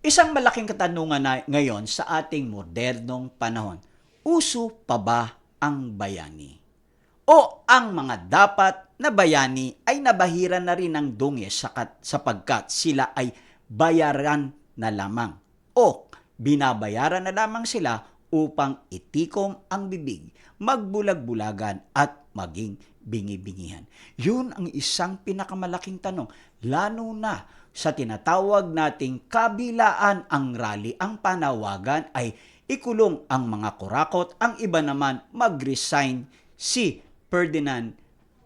Isang malaking katanungan na ngayon sa ating modernong panahon, uso pa ba ang bayani? O ang mga dapat na bayani ay nabahira na rin ng dungis sapagkat sila ay bayaran na lamang o binabayaran na lamang sila upang itikom ang bibig, magbulag-bulagan at maging bingi-bingihan. Yun ang isang pinakamalaking tanong, lalo na sa tinatawag nating kabilaan ang rally. Ang panawagan ay ikulong ang mga kurakot, ang iba naman mag-resign si Ferdinand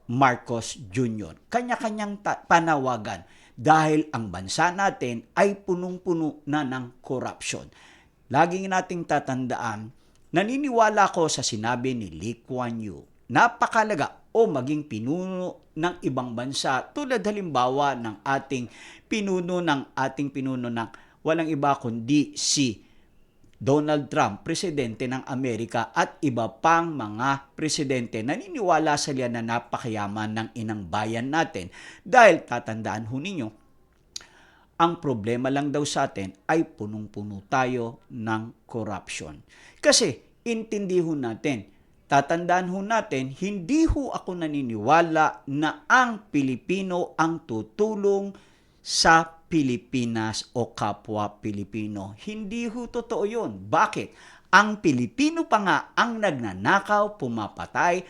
Marcos Jr. Kanya-kanyang panawagan dahil ang bansa natin ay punong-puno na ng corruption. Laging nating tatandaan, naniniwala ko sa sinabi ni Lee Kuan Yew. Napakalaga o maging pinuno ng ibang bansa tulad halimbawa ng ating pinuno ng walang iba kundi si Donald Trump, presidente ng Amerika at iba pang mga presidente. Naniniwala sila na napakayaman ng inang bayan natin dahil tatandaan ho ninyo, ang problema lang daw sa atin ay punong-puno tayo ng corruption. Kasi intindi ho natin, tatandaan ho natin, hindi ho ako naniniwala na ang Pilipino ang tutulong sa Pilipinas o kapwa Pilipino. Hindi ho totoo yun. Bakit? Ang Pilipino pa nga ang nagnanakaw, pumapatay,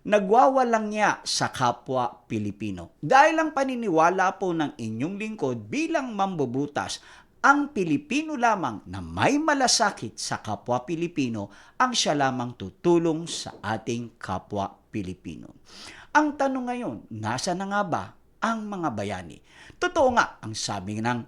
nagwawalang niya sa kapwa Pilipino. Dahil ang paniniwala po ng inyong lingkod bilang mambubutas, ang Pilipino lamang na may malasakit sa kapwa Pilipino ang siya lamang tutulong sa ating kapwa Pilipino. Ang tanong ngayon, nasa na nga ba ang mga bayani? Totoo nga, ang sabi ng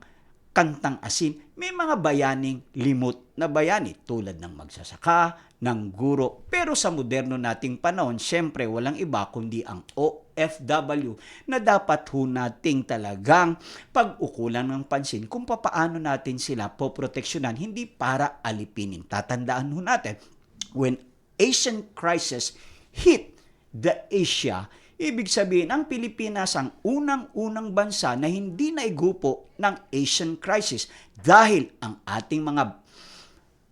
kantang asin, may mga bayaning limot na bayani tulad ng magsasaka, ng guro. Pero sa moderno nating panahon, syempre walang iba kundi ang OFW na dapat ho nating talagang pag-ukulan ng pansin kung paano natin sila poproteksyonan, hindi para alipinin. Tatandaan ho natin, when Asian crisis hit the Asia, ibig sabihin, ang Pilipinas ang unang-unang bansa na hindi naigupo ng Asian crisis dahil ang ating mga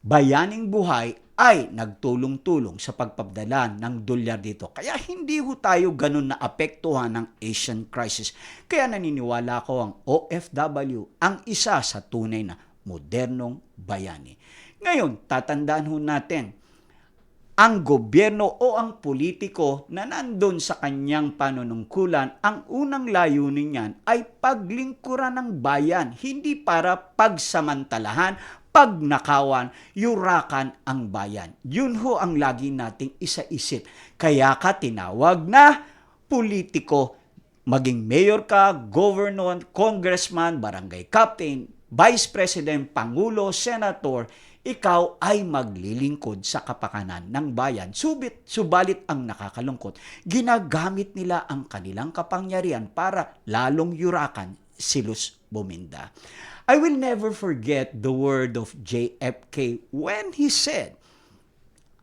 bayaning buhay ay nagtulong-tulong sa pagpapadala ng dolyar dito. Kaya hindi ho tayo ganun na apektuhan ng Asian crisis. Kaya naniniwala ko ang OFW ang isa sa tunay na modernong bayani. Ngayon, tatandaan ho natin, ang gobyerno o ang politiko na nandun sa kanyang panunungkulan, ang unang layunin niyan ay paglingkuran ng bayan, hindi para pagsamantalahan, pagnakawan, yurakan ang bayan. Yun ho ang lagi nating isaisip. Kaya ka tinawag na politiko, maging mayor ka, governor, congressman, barangay captain, vice president, pangulo, senator, ikaw ay maglilingkod sa kapakanan ng bayan. Subalit ang nakakalungkot, ginagamit nila ang kanilang kapangyarihan para lalong yurakan, silos buminda. I will never forget the word of JFK when he said,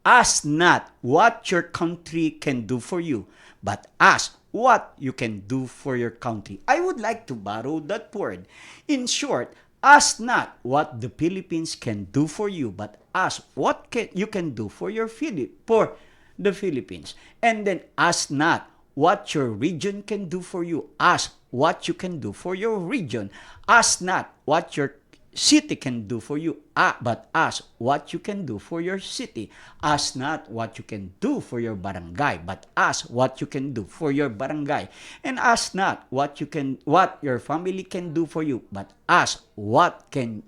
"Ask not what your country can do for you, but ask what you can do for your country." I would like to borrow that word. In short, ask not what the Philippines can do for you, but ask what you can do for the Philippines. And then ask not what your region can do for you. Ask what you can do for your region. Ask not what your city can do for you, but ask what you can do for your city. Ask not what you can do for your barangay, but ask what you can do for your barangay. And ask not what your family can do for you, but ask what can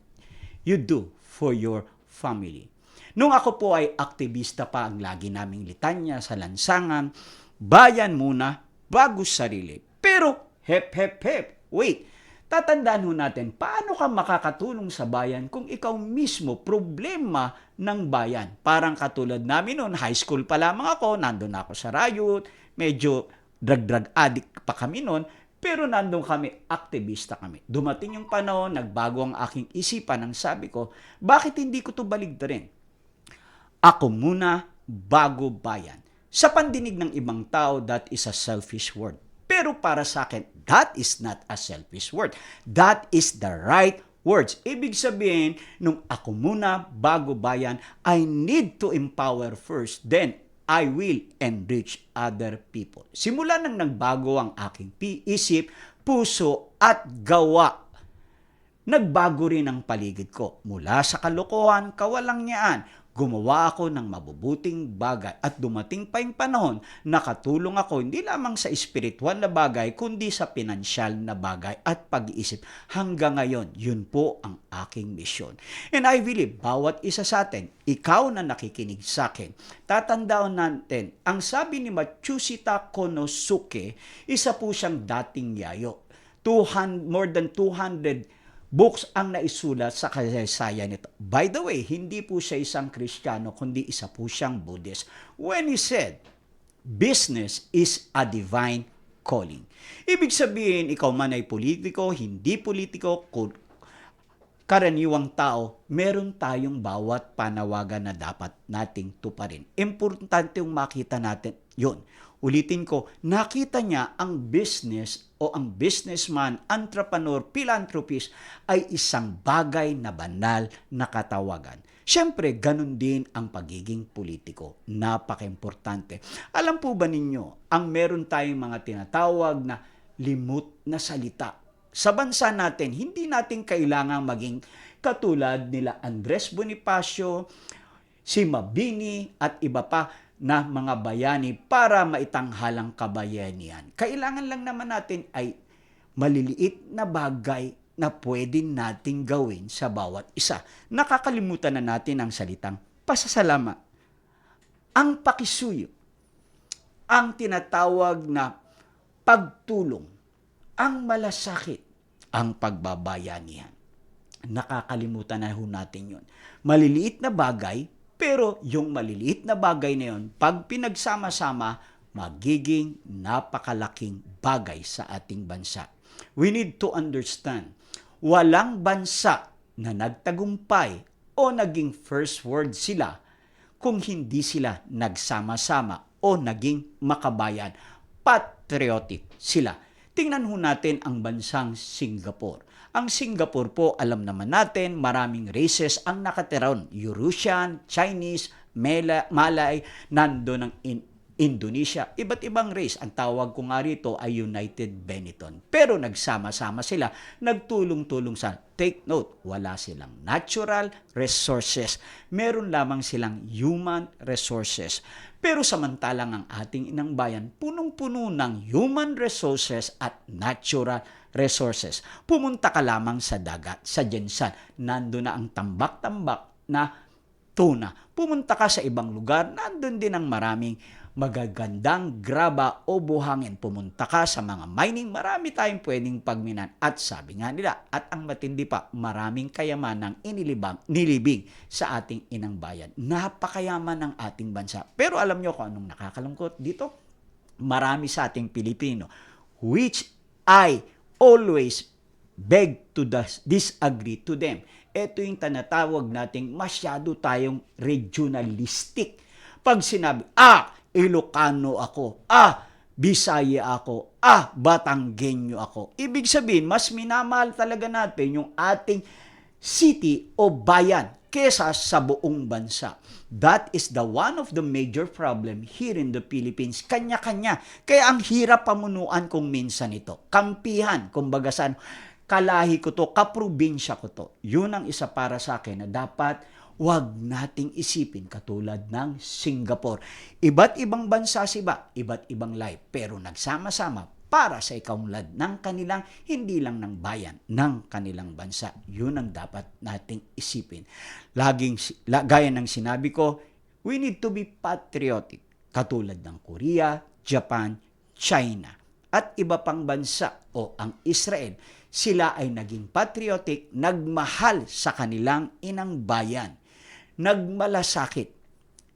you do for your family. Nung ako po ay aktivista pa, ang lagi naming litanya sa lansangan, bayan muna bago sarili. Pero hep hep hep, wait, tatandaan ho natin, paano ka makakatulong sa bayan kung ikaw mismo problema ng bayan? Parang katulad namin noon, high school pa lamang ako, nandun ako sa riot, medyo drug addict pa kami noon, pero nandun kami, aktivista kami. Dumating yung panahon, nagbago ang aking isipan, ang sabi ko, bakit hindi ko to baligtarin? Ako muna, bago bayan. Sa pandinig ng ibang tao, that is a selfish word. Pero para sa akin, that is not a selfish word. That is the right words. Ibig sabihin, nung ako muna bago bayan, I need to empower first, then I will enrich other people. Simula nang nagbago ang aking isip, puso at gawa, nagbago rin ang paligid ko. Mula sa kalokohan, kawalangyaan, gumawa ako ng mabubuting bagay at dumating pa yung panahon na katulong ako hindi lamang sa espiritual na bagay kundi sa pinansyal na bagay at pag-iisip. Hanggang ngayon, yun po ang aking misyon. And I believe, bawat isa sa atin, ikaw na nakikinig sa akin, tatandaan natin, ang sabi ni Matsushita Konosuke, isa po siyang dating yayo. More than 200 books ang naisulat sa kasaysayan nito. By the way, hindi po siya isang Kristiyano, kundi isa po siyang Buddhist. When he said, business is a divine calling. Ibig sabihin, ikaw man ay politiko, hindi politiko, karaniwang tao, meron tayong bawat panawagan na dapat nating tuparin. Importante yung makita natin yun. Ulitin ko, nakita niya ang business o ang businessman, entrepreneur, philanthropist ay isang bagay na banal na katawagan. Siyempre, ganun din ang pagiging politiko. Napaka-importante. Alam po ba ninyo, ang meron tayong mga tinatawag na limot na salita. Sa bansa natin, hindi natin kailangang maging katulad nila Andres Bonifacio, si Mabini at iba pa na mga bayani para maitanghalang kabayanihan. Kailangan lang naman natin ay maliliit na bagay na pwede nating gawin sa bawat isa. Nakakalimutan na natin ang salitang pasasalamat. Ang pakisuyo, ang tinatawag na pagtulong, ang malasakit, ang pagbabayanihan. Nakakalimutan na ho natin yun. Maliliit na bagay, pero yung maliliit na bagay na yun, pag pinagsama-sama, magiging napakalaking bagay sa ating bansa. We need to understand, walang bansa na nagtagumpay o naging first world sila kung hindi sila nagsama-sama o naging makabayan, patriotic sila. Tingnan ho natin ang bansang Singapore. Ang Singapore po, alam naman natin, maraming races ang nakatiron. Eurasian, Chinese, Malay, nando ng Indonesia. Iba't ibang race. Ang tawag ko nga rito ay United Benetton. Pero nagsama-sama sila, nagtulong-tulong sa. Take note, wala silang natural resources. Meron lamang silang human resources. Pero samantalang ang ating inang bayan, punong-puno ng human resources at natural resources. Pumunta ka lamang sa dagat, sa Jensan. Nando na ang tambak-tambak na tuna. Pumunta ka sa ibang lugar, nandun din ang maraming magagandang graba o buhangin. Pumunta ka sa mga mining, marami tayong pwedeng pagminan. At sabi nga nila, at ang matindi pa, maraming kayamanang nilibing sa ating inang bayan. Napakayaman ng ating bansa. Pero alam nyo kung anong nakakalungkot dito? Marami sa ating Pilipino, which I always beg to disagree to them. Ito yung tinatawag nating masyado tayong regionalistic. Pag sinabi, Ilocano ako, Bisaya ako, Batanggenyo ako. Ibig sabihin, mas minamahal talaga natin yung ating city o bayan kesa sa buong bansa. That is the one of the major problem here in the Philippines. Kanya-kanya. Kaya ang hirap pamunuan kung minsan ito. Kampihan, kumbaga saan, kalahi ko to, kaprobinsya ko to. Yun ang isa para sa akin na dapat wag nating isipin katulad ng Singapore. Iba't ibang bansa siba, iba't ibang life, pero nagsama-sama para sa ikaunlad ng kanilang, hindi lang ng bayan, ng kanilang bansa. Yun ang dapat nating isipin. Gaya ng sinabi ko, we need to be patriotic, katulad ng Korea, Japan, China, at iba pang bansa o ang Israel. Sila ay naging patriotic, nagmahal sa kanilang inang bayan, nagmalasakit.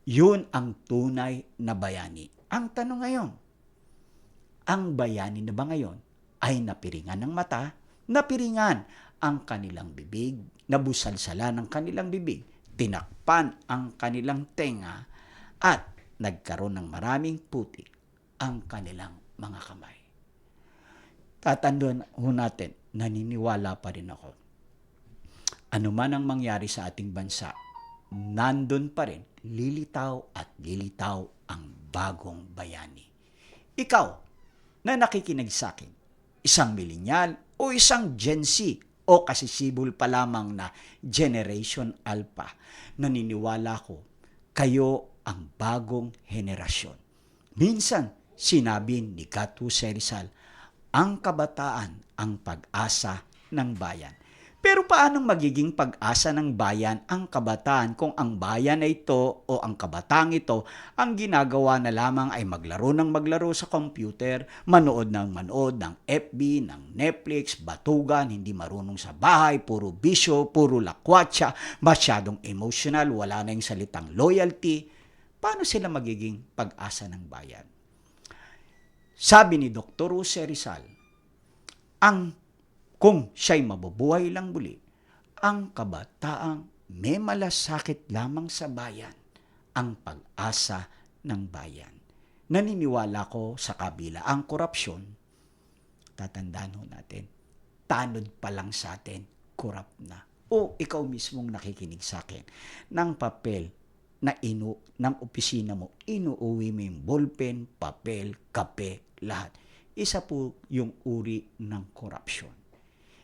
Yun ang tunay na bayani. Ang tanong ngayon, ang bayani na ba ngayon ay napiringan ng mata, napiringan ang kanilang bibig, nabusalsala ng kanilang bibig, tinakpan ang kanilang tenga, at nagkaroon ng maraming putik ang kanilang mga kamay. Tatandaan ho natin, naniniwala pa rin ako. ano man ang mangyari sa ating bansa, nandun pa rin, lilitaw at lilitaw ang bagong bayani. Ikaw na nakikinig sa akin, isang millennial o isang Gen Z o kasisibol pa lamang na Generation Alpha, naniniwala ko, kayo ang bagong henerasyon. Minsan, sinabi ni Gattuso Rizal, ang kabataan ang pag-asa ng bayan. Pero paano magiging pag-asa ng bayan ang kabataan kung ang bayan na ito o ang kabataang ito ang ginagawa na lamang ay maglaro ng maglaro sa computer, manood ng FB, ng Netflix, batugan, hindi marunong sa bahay, puro bisyo, puro lakwatsa, masyadong emotional, wala na yung salitang loyalty. Paano sila magiging pag-asa ng bayan? Sabi ni Dr. Jose Rizal, kung siya'y mabubuhay lang muli, ang kabataang may malasakit lamang sa bayan, ang pag-asa ng bayan. Naniniwala ko sa kabila ang korupsyon, tatandaan ho natin, tanod pa lang sa atin, korap na. O ikaw mismong nakikinig sa akin, ng papel na ng opisina mo, inuuwi mo yung ballpen, papel, kape, lahat. Isa po yung uri ng korupsyon.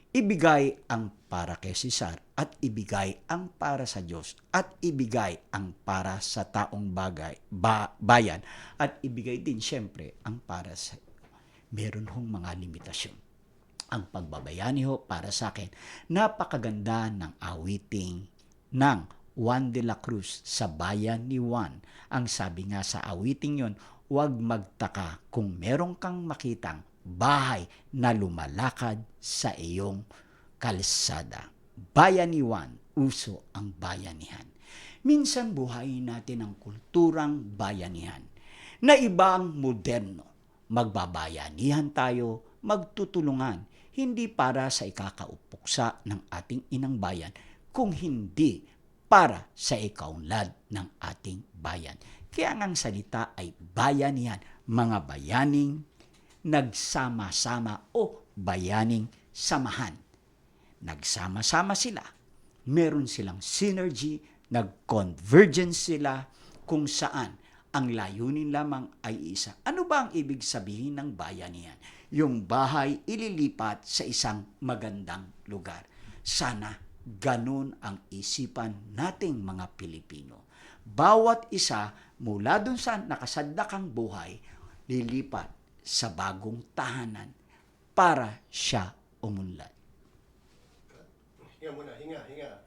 Ibigay ang para kay Cesar at ibigay ang para sa Diyos at ibigay ang para sa taong bayan at ibigay din siyempre ang para sa meron hong mga limitasyon. Ang pagbabayani ho para sa akin, napakaganda ng awiting ng Juan de la Cruz sa bayan ni Juan. Ang sabi nga sa awiting yon, huwag magtaka kung meron kang makitang bahay na lumalakad sa iyong kalsada. Bayanihan, uso ang bayanihan. Minsan buhayin natin ang kulturang bayanihan na ibang moderno. Magbabayanihan tayo, magtutulungan, hindi para sa ikakaupuksa ng ating inang bayan, kung hindi para sa ikaunlad ng ating bayan. Kaya ang salita ay bayanihan, mga bayaning nagsama-sama o bayaning samahan. Nagsama-sama sila. Meron silang synergy, nag-convergence sila kung saan ang layunin lamang ay isa. Ano ba ang ibig sabihin ng bayanihan? Yung bahay ililipat sa isang magandang lugar. Sana ganun ang isipan nating mga Pilipino. Bawat isa mula dun sa nakasadakang buhay, lilipat sa bagong tahanan para siya umunlad. Hinga muna, hinga.